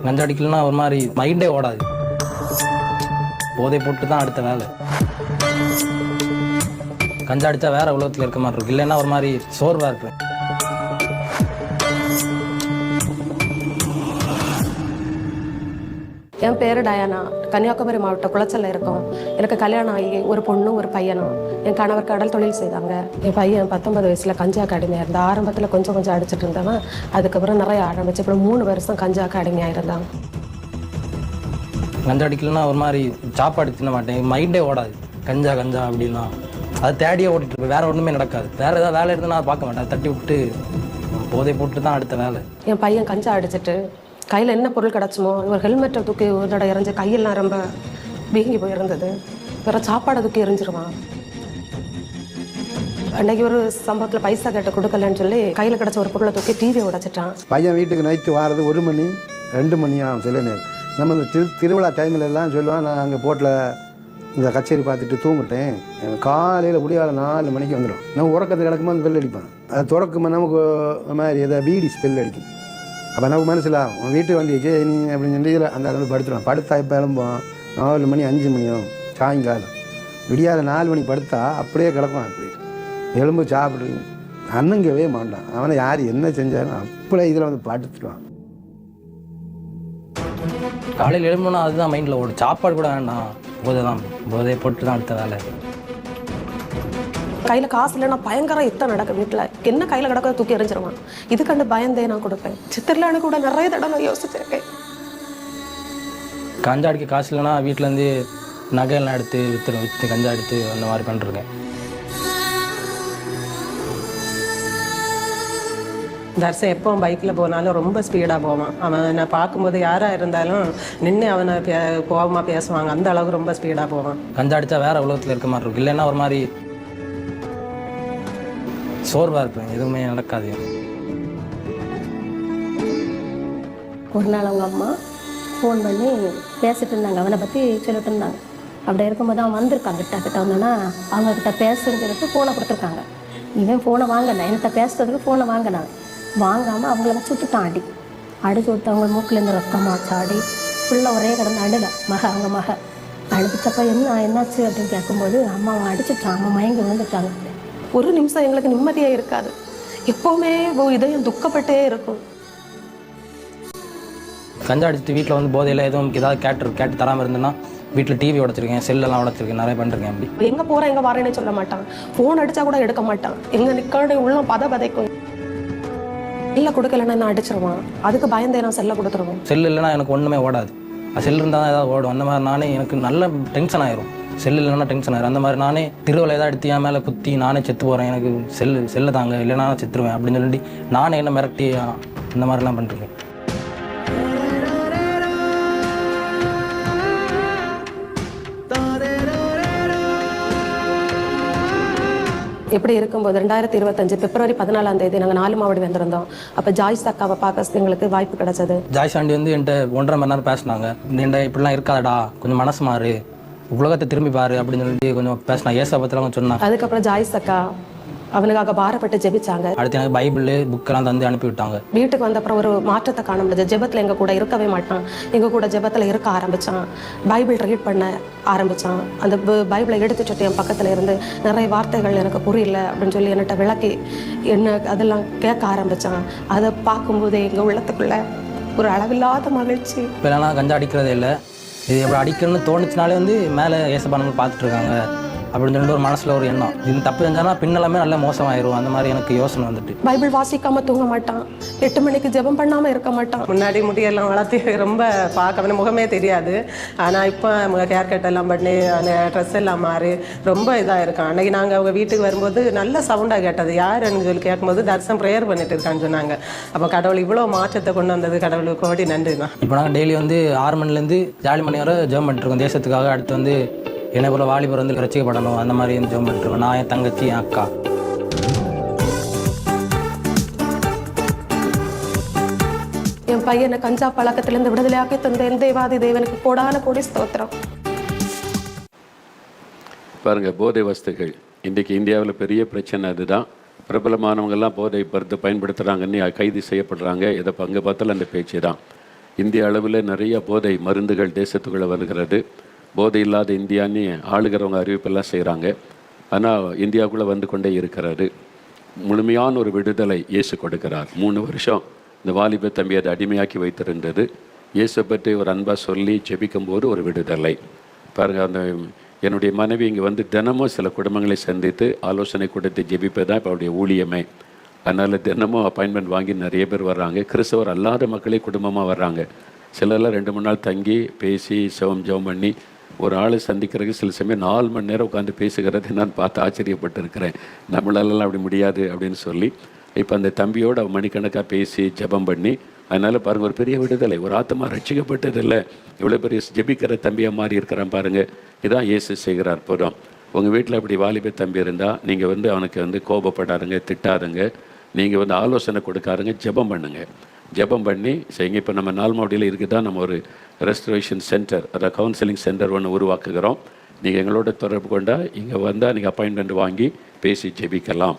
கஞ்சா அடிக்கலன்னா ஒரு மாதிரி மைண்டே ஓடாது. போதை போட்டு தான் அடுத்த வேலை. கஞ்சா அடித்தா வேற உலகத்தில் இருக்க மாதிரி இருக்கு, இல்லைன்னா ஒரு மாதிரி சோர்வாக இருப்பேன். என் பேர் டயானா. கன்னியாகுமரி மாவட்டம் குளச்சல்ல இருக்கோம். எனக்கு கல்யாணம் ஆகி ஒரு பொண்ணு ஒரு பையனும். என் கணவர் கடல் தொழில் செய்தாங்க. என் பையன் 19 வயசில் கஞ்சாக்கு அடிமையாக இருந்தான். ஆரம்பத்தில் கொஞ்சம் கொஞ்சம் அடிச்சிட்டு இருந்தவன் அதுக்கப்புறம் நிறைய ஆரம்பிச்சு அப்புறம் 3 வருஷம் கஞ்சாக்கு அடிமையாக இருந்தான். கஞ்சா அடிக்கலன்னா ஒரு மாதிரி சாப்பாடு தின்ன மாட்டேன், மைண்டே ஓடாது. கஞ்சா கஞ்சா அப்படின்னா அது தேடியே ஓடிட்டு இருப்பேன். வேற ஒன்றுமே நடக்காது. வேற ஏதாவது வேலை இருந்தால் நான் பார்க்க மாட்டேன். தட்டி விட்டு போதை போட்டு தான் அடுத்த வேலை. என் பையன் கஞ்சா அடிச்சிட்டு கையில் என்ன பொருள் கிடச்சுமோ ஒரு ஹெல்மெட்டை தூக்கி ஒரு தடவை எறிஞ்சு கையெல்லாம் ரொம்ப வீங்கி போயிருந்தது. வேற சாப்பாடை தூக்கி எரிஞ்சிருவான். அன்னைக்கு ஒரு சம்பவத்தில் பைசா கேட்ட கொடுக்கலன்னு சொல்லி கையில் கிடச்ச ஒரு பொருளை தூக்கி டிவியை உடைச்சிட்டான். பையன் வீட்டுக்கு நைட்டு வாரது 1 மணி 2 மணி ஆகும் சில நேரம். நம்ம இந்த திருவிழா டைமில் எல்லாம் சொல்லுவான், நான் அங்கே போட்டில் இந்த கச்சேரி பார்த்துட்டு தூங்கிட்டேன், காலையில் விடியால 4 மணிக்கு வந்துடும். நம்ம உறக்கத்தை கிடக்கும்போது அந்த பெல் அடிப்பான். அது திறக்கும்போது நமக்கு மாதிரி எதாவது பீடி ஸ்பெல் அடிக்கும். அப்போ நமக்கு மனசிலாகும், உன் வீட்டுக்கு வந்துச்சு நீ அப்படின்னு சொல்லி அந்த அளவு படுத்துடுவான். படுத்தா இப்போ எழும்போம் 4 மணி 5 மணியும் சாயங்காலம். விடியாத 4 மணி படுத்தா அப்படியே கிடக்கும். அப்படி எலும்பு சாப்பிடு அன்னுங்கவே மாட்டான். அவனை யார் என்ன செஞ்சாலும் அப்படியே இதில் வந்து படுத்துடுவான். காலையில் எழும்புனா அதுதான் மைண்டில் ஓடும். சாப்பாடு கூட வேண்டாம், போதை தான். போதையை போட்டு தான் அடுத்த வேலை. கையில் காசு இல்லைன்னா பயங்கர யுத்தம் நடக்கும் வீட்டில். என்ன கையில் கிடக்க தூக்கி எறிஞ்சிருவான். இது கண்டு பயந்தே நான் கொடுப்பேன். சித்திரலான்னு கூட நிறைய தடவை யோசிச்சிருக்கேன். கஞ்சா அடிக்க காசு இல்லைன்னா வீட்டிலேருந்து நகையெல்லாம் எடுத்து விற்று கஞ்சா எடுத்து அந்த மாதிரி பண்ணிருக்கேன். தர்சன் எப்போ பைக்கில் போனாலும் ரொம்ப ஸ்பீடாக போவான். அவனை பார்க்கும்போது யாராக இருந்தாலும் நின்று அவனை கோபமாக பேசுவாங்க. அந்த அளவுக்கு ரொம்ப ஸ்பீடாக போவான். கஞ்சா அடித்தா வேற உலகத்தில் இருக்க மாதிரி இருக்கு, இல்லைன்னா ஒரு மாதிரி சோர்வாக இருப்பேன். எதுவுமே நடக்காது. ஒரு நாள் அவங்க அம்மா ஃபோன் பண்ணி பேசிட்டு இருந்தாங்க, அவனை பற்றி சொல்லிட்டு இருந்தாங்க. அப்படி இருக்கும்போது அவன் வந்திருக்கான். கிட்ட வந்தோன்னா அவங்கக்கிட்ட பேசுன்னு சொல்லிட்டு ஃபோனை கொடுத்துருக்காங்க. இவன் ஃபோனை வாங்கினேன், என்கிட்ட பேசுறதுக்கு ஃபோனை வாங்கினாங்க. வாங்காமல் அவங்கள சுட்டுட்டான். அடிச்சு விட்டு அவங்க மூக்கிலேருந்து ரத்தமாக சாடி ஃபுல்லாக ஒரே கிடந்து அழுக. அவங்க மக அழுதுச்சப்போ என்னாச்சு அப்படின்னு கேட்கும்போது அம்மாவை அடிச்சுட்டான், அம்மா மயங்கி விழுந்துட்டாங்க. ஒரு நிமிஷம் எங்களுக்கு நிம்மதியாக இருக்காது. எப்போவுமே இதயம் துக்கப்பட்டே இருக்கும். கஞ்சா அடிச்சுட்டு வீட்டில் வந்து போதையில் எதுவும் ஏதாவது கேட்டு தராமல் இருந்தேன்னா வீட்டில் டிவி உடச்சிருக்கேன், செல்லெல்லாம் உடச்சிருக்கேன், நிறைய பண்ணிருக்கேன். அப்படி எங்கே போகிறேன் எங்கே வரேன்னு சொல்ல மாட்டான். ஃபோன் அடித்தா கூட எடுக்க மாட்டான். எங்கே நிற்கான உள்ள பதைக்கும். செல்லை கொடுக்கலன்னா என்ன அடிச்சிருவான். அதுக்கு பயந்தே நான் செல்லை கொடுத்துருவோம். செல்லு இல்லைன்னா எனக்கு ஒன்றுமே ஓடாது. செல் இருந்தால் தான் ஏதாவது ஓடும். அந்த மாதிரி நானே எனக்கு நல்ல டென்ஷன் ஆயிரும். செல்லு இல்லைன்னா டென்ஷன் ஆயிரும். அந்த மாதிரி நானே திருவிழா ஏதாவது எடுத்து என் மேலே குத்தி நானே செத்து போகிறேன், எனக்கு செல்லை தாங்க இல்லைன்னா நான் செத்துருவேன் அப்படின்னு சொல்லிட்டு நானே என்ன மிரட்டி இந்த மாதிரிலாம் பண்ணிருக்கேன். எப்படி இருக்கும்போது 2025 பிப்ரவரி 14ஆம் தேதி நாங்கள் 4 மாவடி வந்திருந்தோம். அப்போ ஜாய்ஸ் அக்காவை பார்க்க எங்களுக்கு வாய்ப்பு கிடைச்சது. ஜாய்ஸ் ஆண்டி வந்து என்கிட்ட 1.5 மணி நேரம் பேசினாங்க. என்கிட்ட இப்படிலாம் இருக்காதடா, கொஞ்சம் மனசு மாறு, உலகத்தை திரும்பி பாரு அப்படின்னு சொல்லிட்டு கொஞ்சம் பேசினா. ஏசா பத்திலாம் கொஞ்சம் சொன்னாங்க. அதுக்கப்புறம் ஜாய்ஸ் அக்கா அவனுக்காக பாரப்பட்டு ஜெபிச்சாங்க. அடுத்து எனக்கு பைபிள் புக்கெல்லாம் தந்து அனுப்பி விட்டாங்க. வீட்டுக்கு வந்த அப்புறம் ஒரு மாற்றத்தை காண முடிஞ்சது. ஜெபத்தில் எங்கள் கூட இருக்கவே மாட்டான். எங்கள் கூட ஜெபத்தில் இருக்க ஆரம்பித்தான். பைபிள் ரீட் பண்ண ஆரம்பித்தான். அந்த பைபிளை எடுத்துட்டு என் பக்கத்தில் இருந்து நிறைய வார்த்தைகள் எனக்கு புரியல அப்படின்னு சொல்லி என்கிட்ட விளக்கி என்ன அதெல்லாம் கேட்க ஆரம்பித்தான். அதை பார்க்கும்போது எங்கள் உள்ளத்துக்குள்ள ஒரு அளவில்லாத மகிழ்ச்சி. இப்போலாம் கஞ்சா அடிக்கிறதே இல்லை. இது எப்படி அடிக்கணும்னு தோணுச்சுனாலே வந்து மேலே ஏசப்பானவங்க பார்த்துட்டு இருக்காங்க அப்படின்னு சொல்லிட்டு ஒரு மனசில் ஒரு எண்ணம். இது தப்பு செஞ்சானா பின்னெல்லாமே நல்லா மோசமாயிரும். அந்த மாதிரி எனக்கு யோசனை வந்துட்டு பைபிள் வாசிக்காம தூங்க மாட்டான். 8 மணிக்கு ஜெபம் பண்ணாமல் இருக்க மாட்டான். முன்னாடி முடியெல்லாம் வளர்த்தி ரொம்ப பார்க்க முகமே தெரியாது. ஆனால் இப்போ ஹேர் கட் எல்லாம் பண்ணி அந்த ட்ரெஸ் எல்லாம் மாறி ரொம்ப இதாக இருக்கான். அன்றைக்கி நாங்கள் அவங்க வீட்டுக்கு வரும்போது நல்ல சவுண்டாக கேட்டது. யாருன்னு சொல்லி கேட்கும்போது தர்சன் ப்ரேயர் பண்ணிட்டு இருக்கான்னு சொன்னாங்க. அப்போ கடவுள் இவ்வளோ மாற்றத்தை கொண்டு வந்தது கடவுளுக்கு கோடி நன்றி தான். இப்போ நாங்கள் டெய்லி வந்து 6 மணிலேருந்து 4 மணி வரை ஜெபம் பண்ணிட்டுருக்கோம் தேசத்துக்காக. அடுத்து வந்து என்னை போல வாலிபர் வந்து ரசிக்கப்படணும், அந்த மாதிரி ஜெபம் பண்ணிட்டுருக்கோம். நான், என் தங்கச்சி, என் அக்கா. என் பையனை கஞ்சா பழக்கத்திலிருந்து விடுதலையாக்கி தந்த என் தேவாதி தேவனுக்கு கோடான கோடி ஸ்தோத்திரம். பாருங்க, போதை வஸ்துகள் இன்றைக்கு இந்தியாவில் பெரிய பிரச்சனை. அதுதான் பிரபலமானவங்கெல்லாம் போதை மருந்து பயன்படுத்துகிறாங்கன்னு கைது செய்யப்படுறாங்க. இதை அங்கே பார்த்தாலும் அந்த பேச்சு தான். இந்திய அளவில் நிறைய போதை மருந்துகள் தேசத்துக்குள்ளே வருகிறது. போதை இல்லாத இந்தியான்னு ஆளுகிறவங்க அறிவிப்பெல்லாம் செய்கிறாங்க. ஆனால் இந்தியாவுக்குள்ளே வந்து கொண்டே இருக்கிறாரு. முழுமையான ஒரு விடுதலை இயேசு கொடுக்கிறார். 3 வருஷம் இந்த வாலிப தம்பி அதை அடிமையாக்கி வைத்திருந்தது. இயேசு பற்றி ஒரு அன்பாக சொல்லி ஜெபிக்கும்போது ஒரு விடுதலை பாருங்கள். அந்த என்னுடைய மனைவி இங்கே வந்து தினமும் சில குடும்பங்களை சந்தித்து ஆலோசனை கொடுத்து ஜெபிப்பது தான் இப்போ அவருடைய ஊழியமே. அதனால் தினமும் அப்பாயின்மெண்ட் வாங்கி நிறைய பேர் வர்றாங்க. கிறிஸ்தவர் அல்லாத மக்களே குடும்பமாக வர்றாங்க. சிலர்லாம் 2-3 நாள் தங்கி பேசி ஜெபம் பண்ணி ஒரு ஆளை சந்திக்கிறதுக்கு சில சமயம் 4 மணி நேரம் உட்காந்து பேசுகிறது நான் பார்த்து ஆச்சரியப்பட்டு இருக்கிறேன். நம்மளாலலாம் அப்படி முடியாது அப்படின்னு சொல்லி இப்போ அந்த தம்பியோடு அவன் மணிக்கணக்காக பேசி ஜெபம் பண்ணி, அதனால் பாருங்கள் ஒரு பெரிய விடுதலை. ஒரு ஆத்மா ரட்சிக்கப்பட்டதில்லை, இவ்வளோ பெரிய ஜெபிக்கிற தம்பியாக மாறி இருக்கிறான் பாருங்கள். இதான் இயேசு செய்கிற அற்புதம். உங்கள் வீட்டில் அப்படி வாலிப தம்பி இருந்தால் நீங்கள் வந்து அவனுக்கு கோபப்படாதுங்க, திட்டாதுங்க, நீங்கள் ஆலோசனை கொடுக்காருங்க, ஜெபம் பண்ணுங்கள். ஜெபம் பண்ணி செய்யுங்க. இப்போ நம்ம நால்மாவடியில் இருக்குது தான் நம்ம ஒரு ரெஸ்டரேஷன் சென்டர், அதாவது கவுன்சிலிங் சென்டர் ஒன்று உருவாக்குகிறோம். நீங்கள் எங்களோட தொடர்பு கொண்டால் இங்கே வந்தால் நீங்கள் அப்பாயின்மெண்ட் வாங்கி பேசி ஜெபிக்கலாம்.